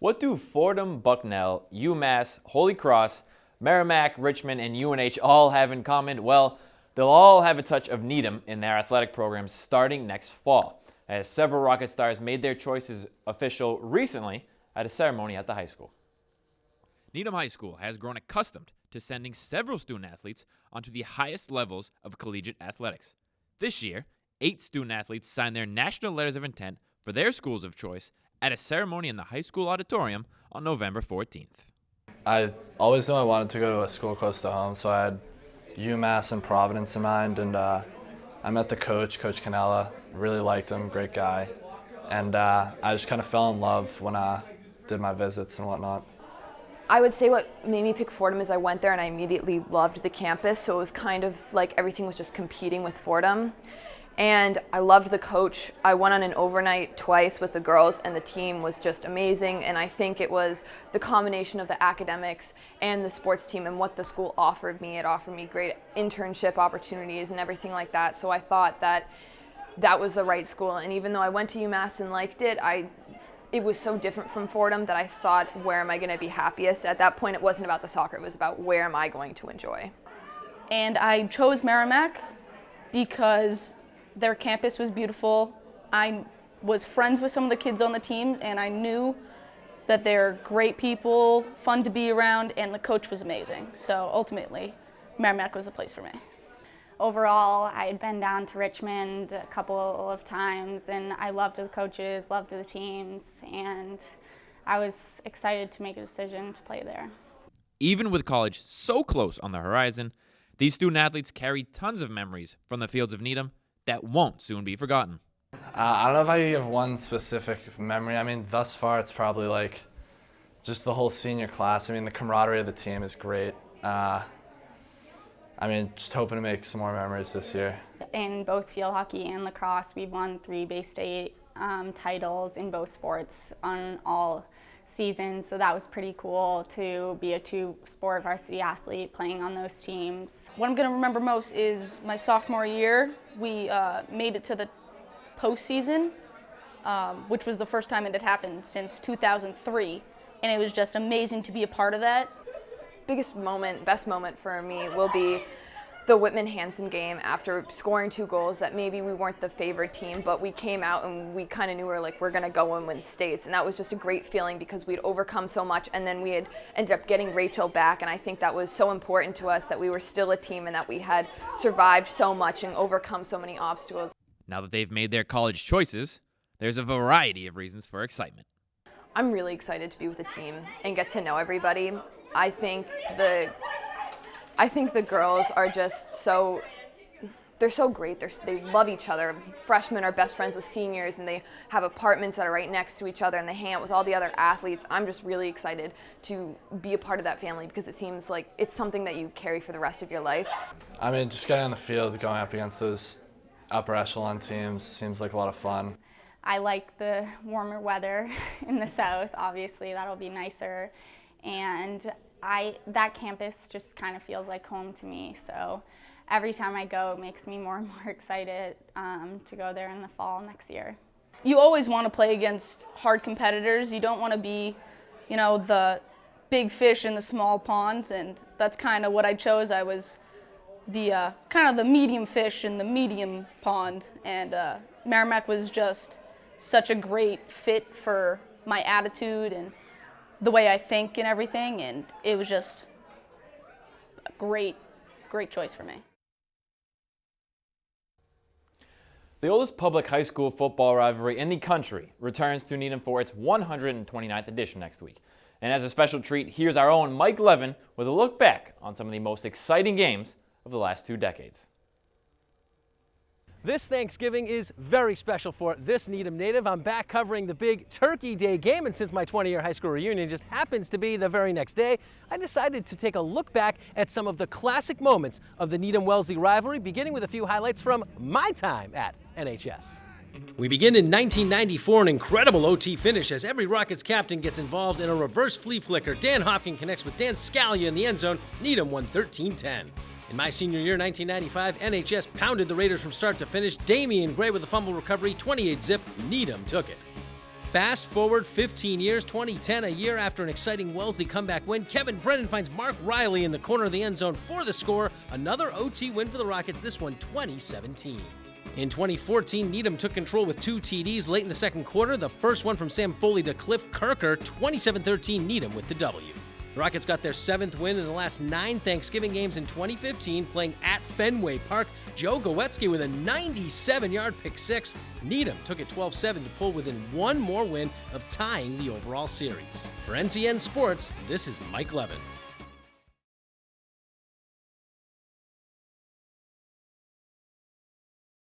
What do Fordham, Bucknell, UMass, Holy Cross, Merrimack, Richmond, and UNH all have in common? Well, they'll all have a touch of Needham in their athletic programs starting next fall, as several Rocket Stars made their choices official recently at a ceremony at the high school. Needham High School has grown accustomed to sending several student athletes onto the highest levels of collegiate athletics. This year, 8 student athletes signed their national letters of intent for their schools of choice at a ceremony in the high school auditorium on November 14th. I always knew I wanted to go to a school close to home, so I had UMass and Providence in mind, and I met the coach, Coach Canella, really liked him, great guy, and I just kind of fell in love when I did my visits and whatnot. I would say what made me pick Fordham is I went there and I immediately loved the campus, so it was kind of like everything was just competing with Fordham. And I loved the coach. I went on an overnight twice with the girls, and the team was just amazing. And I think it was the combination of the academics and the sports team and what the school offered me. It offered me great internship opportunities and everything like that. So I thought that that was the right school. And even though I went to UMass and liked it, it was so different from Fordham that I thought, where am I going to be happiest? At that point, it wasn't about the soccer. It was about where am I going to enjoy. And I chose Merrimack because their campus was beautiful. I was friends with some of the kids on the team, and I knew that they're great people, fun to be around, and the coach was amazing. So ultimately, Merrimack was the place for me. Overall, I had been down to Richmond a couple of times, and I loved the coaches, loved the teams, and I was excited to make a decision to play there. Even with college so close on the horizon, these student athletes carry tons of memories from the fields of Needham that won't soon be forgotten. I don't know if I can give one specific memory. I mean, thus far it's probably like just the whole senior class. I mean, the camaraderie of the team is great. Just hoping to make some more memories this year. In both field hockey and lacrosse, we've won 3 Bay State titles in both sports on all seasons, so that was pretty cool to be a 2-sport varsity athlete playing on those teams. What I'm going to remember most is my sophomore year. We made it to the postseason, which was the first time it had happened since 2003, and it was just amazing to be a part of that. Biggest moment, best moment for me will be the Whitman-Hanson game after scoring 2 goals that maybe we weren't the favored team, but we came out and we kind of knew we're going to go and win states. And that was just a great feeling because we'd overcome so much, and then we had ended up getting Rachel back. And I think that was so important to us that we were still a team and that we had survived so much and overcome so many obstacles. Now that they've made their college choices, there's a variety of reasons for excitement. I'm really excited to be with the team and get to know everybody. I think the girls are just they're so great. They love each other. Freshmen are best friends with seniors, and they have apartments that are right next to each other, and they hang out with all the other athletes. I'm just really excited to be a part of that family because it seems like it's something that you carry for the rest of your life. I mean, just getting on the field, going up against those upper echelon teams seems like a lot of fun. I like the warmer weather in the south, obviously that'll be nicer. And that campus just kind of feels like home to me, so every time I go, it makes me more and more excited to go there in the fall next year. You always want to play against hard competitors. You don't want to be, the big fish in the small ponds, and that's kind of what I chose. I was the kind of the medium fish in the medium pond, and Merrimack was just such a great fit for my attitude and the way I think and everything, and it was just a great choice for me. The oldest public high school football rivalry in the country returns to Needham for its 129th edition next week. And as a special treat, here's our own Mike Levin with a look back on some of the most exciting games of the last 2 decades. This Thanksgiving is very special for this Needham native. I'm back covering the big Turkey Day game, and since my 20-year high school reunion just happens to be the very next day, I decided to take a look back at some of the classic moments of the Needham-Wellesley rivalry, beginning with a few highlights from my time at NHS. We begin in 1994, an incredible OT finish as every Rockets captain gets involved in a reverse flea flicker. Dan Hopkins connects with Dan Scalia in the end zone. Needham won 13-10. In my senior year, 1995, NHS pounded the Raiders from start to finish. Damian Gray with a fumble recovery, 28-zip. Needham took it. Fast forward 15 years, 2010, a year after an exciting Wellesley comeback win, Kevin Brennan finds Mark Riley in the corner of the end zone for the score. Another OT win for the Rockets, this one 2017. In 2014, Needham took control with 2 TDs late in the second quarter. The first one from Sam Foley to Cliff Kirker, 27-13 Needham with the W. The Rockets got their 7th win in the last 9 Thanksgiving games in 2015, playing at Fenway Park. Joe Gowetzky with a 97-yard pick six. Needham took it 12-7 to pull within one more win of tying the overall series. For NCN Sports, this is Mike Levin.